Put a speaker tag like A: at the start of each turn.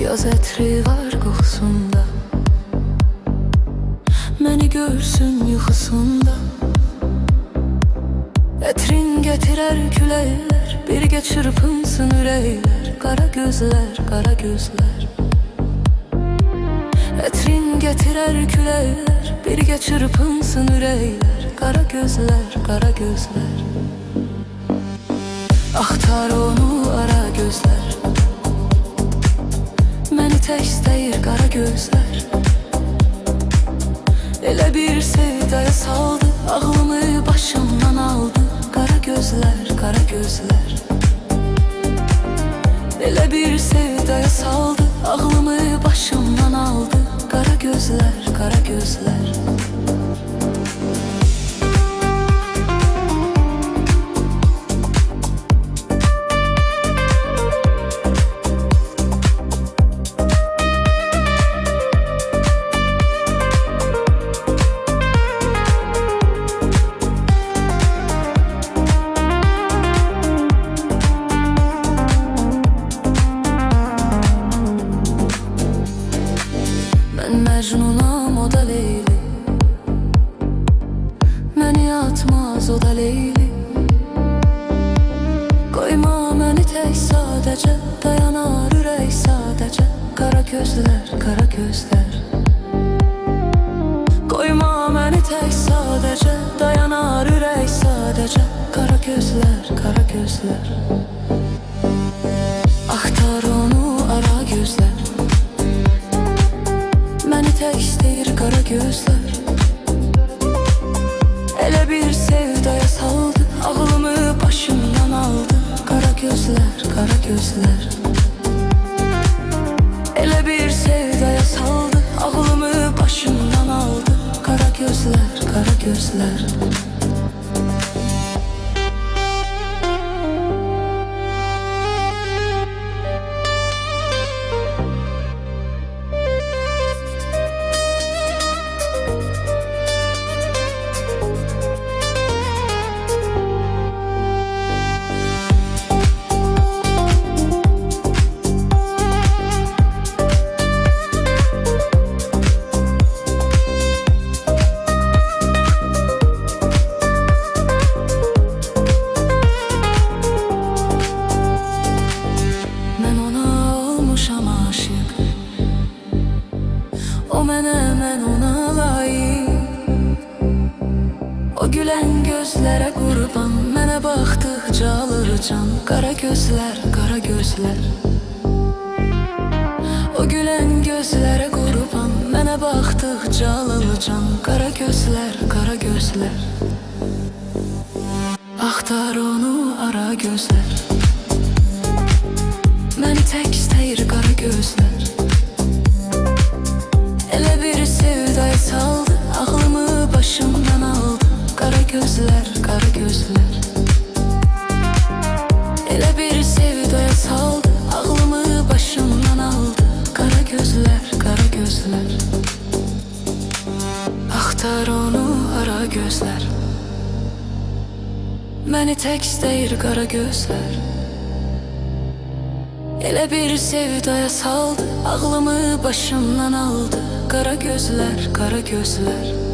A: Yaz ətri var qoxusunda, məni görsün yuxusunda. Ətrin gətirər küləklər, birgə çırpınsın ürəklər. Qara gözlər, qara gözlər. Ətrin gətirər küləklər, birgə çırpınsın ürəklər. Qara gözlər, qara gözlər. Axtar onu ara gözlər, məni tək istəyir qara gözlər. Elə bir sevdaya saldı, ağlımı başımdan aldı. Qara gözlər, qara gözlər. Elə bir sevdaya saldı, ağlımı başımdan aldı. Qara gözlər, qara gözlər. Mən Məcnunam, o da Leyli. Məni atmaz, o da Leyli. Qoyma məni tək sadəcə, dayanar ürək sadəcə. Qara gözlər, qara gözlər. Qoyma məni tək sadəcə, dayanar ürək sadəcə. Qara gözlər, qara gözlər. Axtar onu ara gözlər, məni tək istəyir qara gözlər. Elə bir sevdaya saldı, ağlımı başımdan aldı. Qara gözlər, qara gözlər. Elə bir sevdaya saldı, ağlımı başımdan aldı. Qara gözlər, qara gözlər. O mənə, mən ona layık. O gülən gözlərə qurban, mənə baxdıqca alır can. Qara gözlər, qara gözlər. O gülən gözlərə qurban, mənə baxdıqca alır can. Qara gözlər, qara gözlər. Axtar onu ara gözlər, məni tək istəyir qara gözlər. Elə bir sevdaya saldı, ağlımı başımdan aldı. Qara gözlər, qara gözlər. Elə bir sevdaya saldı, ağlımı başımdan aldı. Qara gözlər, qara gözlər. Axtar onu ara gözlər, məni tək istəyir qara gözlər. Elə bir sevdaya saldı, ağlımı başımdan aldı. Qara gözlər, qara gözlər.